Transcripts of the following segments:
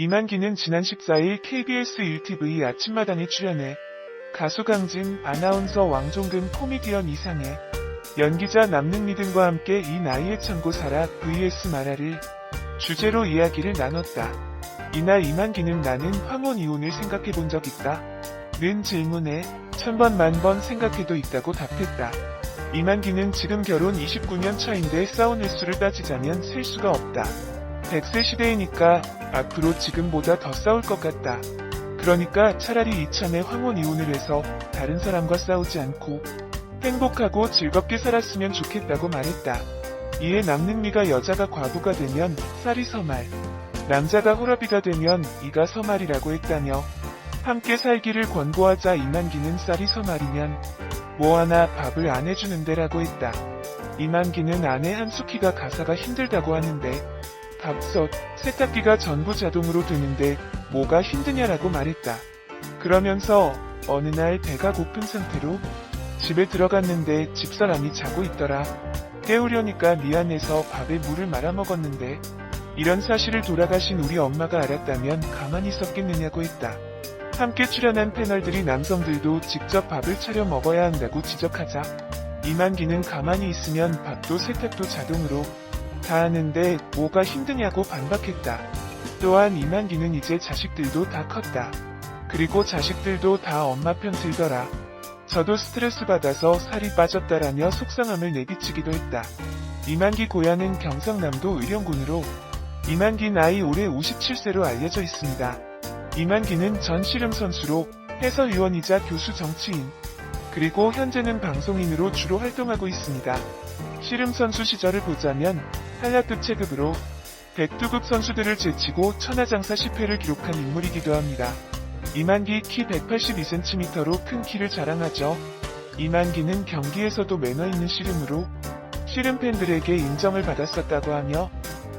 이만기는 지난 14일 KBS 1TV 아침마당에 출연해 가수 강진, 아나운서 왕종근, 코미디언 이상해, 연기자 남능미 등과 함께 이 나이에 참고 살아 vs 마라를 주제로 이야기를 나눴다. 이날 이만기는 나는 황혼 이혼을 생각해본 적 있다? 는 질문에 1000번 만번 생각해도 있다고 답했다. 이만기는 지금 결혼 29년 차인데 싸운 횟수를 따지자면 셀 수가 없다. 100세 시대이니까 앞으로 지금보다 더 싸울 것 같다. 그러니까 차라리 이참에 황혼 이혼을 해서 다른 사람과 싸우지 않고 행복하고 즐겁게 살았으면 좋겠다고 말했다. 이에 남능미가 여자가 과부가 되면 쌀이 서말, 남자가 호라비가 되면 이가 서말이라고 했다며 함께 살기를 권고하자 이만기는 쌀이 서말이면 뭐하나 밥을 안 해주는데 라고 했다. 이만기는 아내 한수키가 가사가 힘들다고 하는데 밥솥, 세탁기가 전부 자동으로 되는데 뭐가 힘드냐라고 말했다. 그러면서 어느 날 배가 고픈 상태로 집에 들어갔는데 집사람이 자고 있더라. 깨우려니까 미안해서 밥에 물을 말아 먹었는데 이런 사실을 돌아가신 우리 엄마가 알았다면 가만히 있었겠느냐고 했다. 함께 출연한 패널들이 남성들도 직접 밥을 차려 먹어야 한다고 지적하자 이만기는 가만히 있으면 밥도 세탁도 자동으로 다 하는데 뭐가 힘드냐고 반박했다. 또한 이만기는 이제 자식들도 다 컸다. 그리고 자식들도 다 엄마 편 들더라. 저도 스트레스 받아서 살이 빠졌다라며 속상함을 내비치기도 했다. 이만기 고향은 경상남도 의령군으로 이만기 나이 올해 57세로 알려져 있습니다. 이만기는 전 씨름 선수로 해설위원이자 교수 정치인, 그리고 현재는 방송인으로 주로 활동하고 있습니다. 씨름 선수 시절을 보자면 한라급 체급으로 백두급 선수들을 제치고 천하장사 10회를 기록한 인물이기도 합니다. 이만기 키 182cm로 큰 키를 자랑하죠. 이만기는 경기에서도 매너 있는 씨름으로 씨름 팬들에게 인정을 받았었다고 하며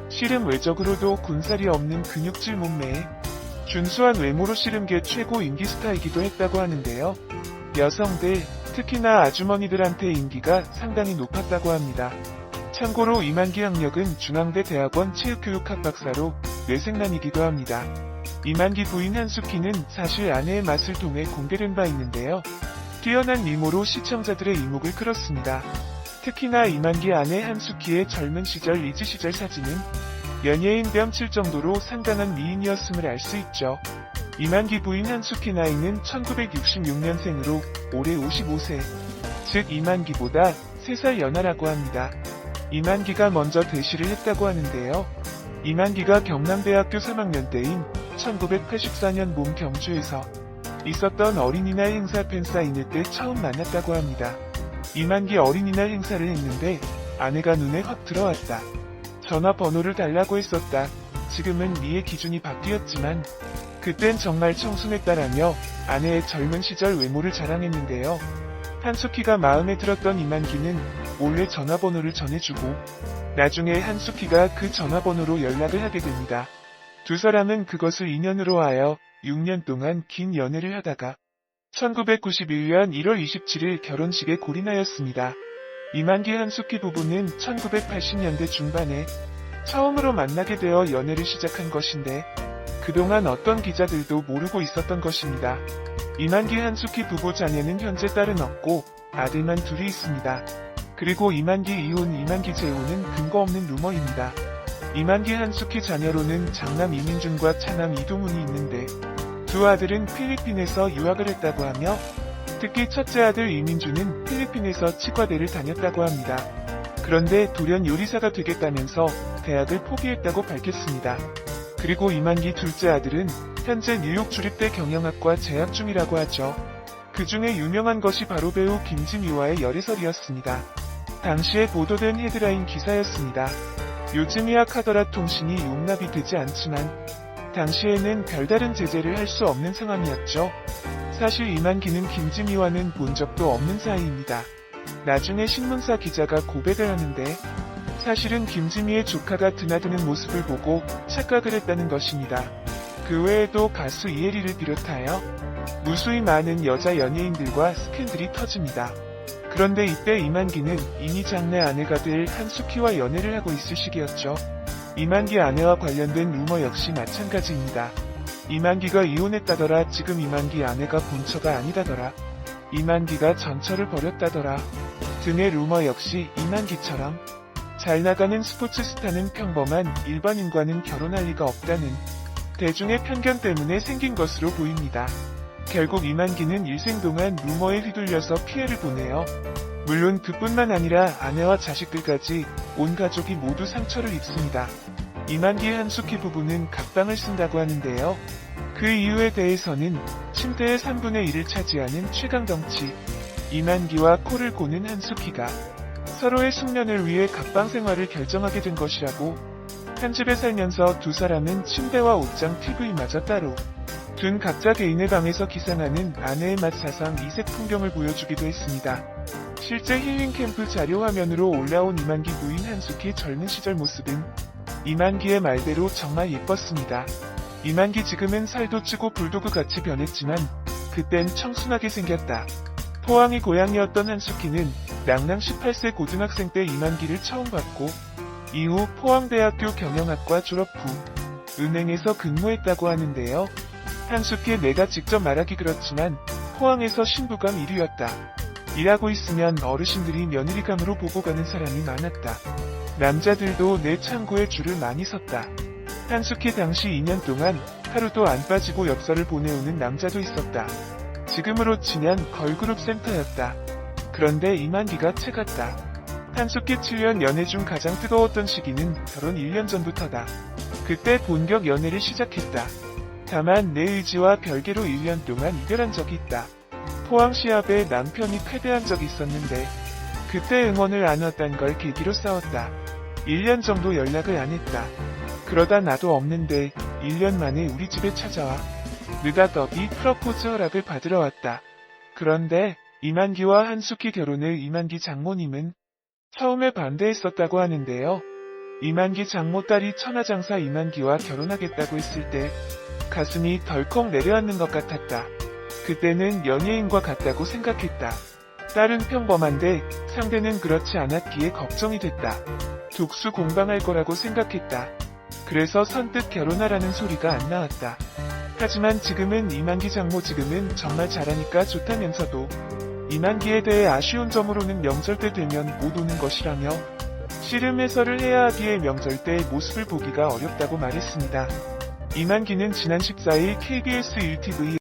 씨름 외적으로도 군살이 없는 근육질 몸매에 준수한 외모로 씨름계 최고 인기 스타이기도 했다고 하는데요. 여성들, 특히나 아주머니들한테 인기가 상당히 높았다고 합니다. 참고로 이만기 학력은 중앙대 대학원 체육교육학 박사로 뇌생남이기도 합니다. 이만기 부인 한수키는 사실 아내의 맛을 통해 공개된 바 있는데요. 뛰어난 미모로 시청자들의 이목을 끌었습니다. 특히나 이만기 아내 한수키의 젊은 시절 리즈 시절 사진은 연예인 뺨 칠 정도로 상당한 미인이었음을 알 수 있죠. 이만기 부인 한수키 나이는 1966년생으로 올해 55세, 즉 이만기보다 3살 연하라고 합니다. 이만기가 먼저 대시를 했다고 하는데요. 이만기가 경남대학교 3학년 때인 1984년 몸 경주에서 있었던 어린이날 행사 팬사인회 때 처음 만났다고 합니다. 이만기 어린이날 행사를 했는데 아내가 눈에 확 들어왔다. 전화번호를 달라고 했었다. 지금은 미의 기준이 바뀌었지만 그땐 정말 청순했다라며 아내의 젊은 시절 외모를 자랑했는데요. 한수키가 마음에 들었던 이만기는 몰래 전화번호를 전해주고 나중에 한수키가 그 전화번호로 연락을 하게 됩니다. 두 사람은 그것을 인연으로 하여 6년 동안 긴 연애를 하다가 1991년 1월 27일 결혼식에 골인하였습니다. 이만기 한수키 부부는 1980년대 중반에 처음으로 만나게 되어 연애를 시작한 것인데 그동안 어떤 기자들도 모르고 있었던 것입니다. 이만기 한수키 부부 자녀는 현재 딸은 없고 아들만 둘이 있습니다. 그리고 이만기 이혼 이만기 재혼은 근거 없는 루머입니다. 이만기 한수키 자녀로는 장남 이민준과 차남 이동훈이 있는데 두 아들은 필리핀에서 유학을 했다고 하며 특히 첫째 아들 이민준은 필리핀에서 치과대를 다녔다고 합니다. 그런데 돌연 요리사가 되겠다면서 대학을 포기했다고 밝혔습니다. 그리고 이만기 둘째 아들은 현재 뉴욕 주립대 경영학과 재학 중이라고 하죠. 그 중에 유명한 것이 바로 배우 김지미와의 열애설이었습니다. 당시에 보도된 헤드라인 기사였습니다. 요즘이야 카더라 통신이 용납이 되지 않지만 당시에는 별다른 제재를 할 수 없는 상황이었죠. 사실 이만기는 김지미와는 본 적도 없는 사이입니다. 나중에 신문사 기자가 고백을 하는데 사실은 김지미의 조카가 드나드는 모습을 보고 착각을 했다는 것입니다. 그 외에도 가수 이혜리를 비롯하여 무수히 많은 여자 연예인들과 스캔들이 터집니다. 그런데 이때 이만기는 이미 장래 아내가 될 한수키와 연애를 하고 있을 시기였죠. 이만기 아내와 관련된 루머 역시 마찬가지입니다. 이만기가 이혼했다더라. 지금 이만기 아내가 본처가 아니다더라. 이만기가 전처를 버렸다더라 등의 루머 역시 이만기처럼 잘 나가는 스포츠 스타는 평범한 일반인과는 결혼할 리가 없다는 대중의 편견 때문에 생긴 것으로 보입니다. 결국 이만기는 일생 동안 루머에 휘둘려서 피해를 보네요. 물론 그뿐만 아니라 아내와 자식들까지 온 가족이 모두 상처를 입습니다. 이만기 한숙희 부부는 각방을 쓴다고 하는데요. 그 이유에 대해서는 침대의 3분의 1을 차지하는 최강덩치 이만기와 코를 고는 한숙희가 서로의 숙면을 위해 각방 생활을 결정하게 된 것이라고, 한 집에 살면서 두 사람은 침대와 옷장, TV마저 따로 둔 각자 개인의 방에서 기상하는 아내의 맛 사상 이색 풍경을 보여주기도 했습니다. 실제 힐링 캠프 자료 화면으로 올라온 이만기 부인 한숙희 젊은 시절 모습은 이만기의 말대로 정말 예뻤습니다. 이만기 지금은 살도 찌고 불도그같이 변했지만 그땐 청순하게 생겼다. 포항이 고향이었던 한숙희는 낭낭 18세 고등학생 때 이만기를 처음 봤고 이후 포항대학교 경영학과 졸업 후 은행에서 근무했다고 하는데요. 한숙희 내가 직접 말하기 그렇지만 포항에서 신부감 1위였다. 일하고 있으면 어르신들이 며느리감으로 보고 가는 사람이 많았다. 남자들도 내 창고에 줄을 많이 섰다. 한숙희 당시 2년 동안 하루도 안 빠지고 엽서를 보내오는 남자도 있었다. 지금으로 치면 걸그룹 센터였다. 그런데 이만기가 채갔다. 한숙희 7년 연애 중 가장 뜨거웠던 시기는 결혼 1년 전부터다. 그때 본격 연애를 시작했다. 다만 내 의지와 별개로 1년 동안 이별한 적이 있다. 포항 시합에 남편이 패배한 적이 있었는데 그때 응원을 안 왔단 걸 계기로 싸웠다. 1년 정도 연락을 안 했다. 그러다 나도 없는데 1년 만에 우리 집에 찾아와 느닷없이 프러포즈 허락을 받으러 왔다. 그런데 이만기와 한숙희 결혼을 이만기 장모님은 처음에 반대했었다고 하는데요. 이만기 장모 딸이 천하장사 이만기와 결혼하겠다고 했을 때 가슴이 덜컥 내려앉는 것 같았다. 그때는 연예인과 같다고 생각했다. 딸은 평범한데 상대는 그렇지 않았기에 걱정이 됐다. 독수 공방할 거라고 생각했다. 그래서 선뜻 결혼하라는 소리가 안 나왔다. 하지만 지금은 이만기 장모 지금은 정말 잘하니까 좋다면서도 이만기에 대해 아쉬운 점으로는 명절 때 되면 못 오는 것이라며 씨름 해설을 해야 하기에 명절 때 모습을 보기가 어렵다고 말했습니다. 이만기는 지난 14일 KBS 1TV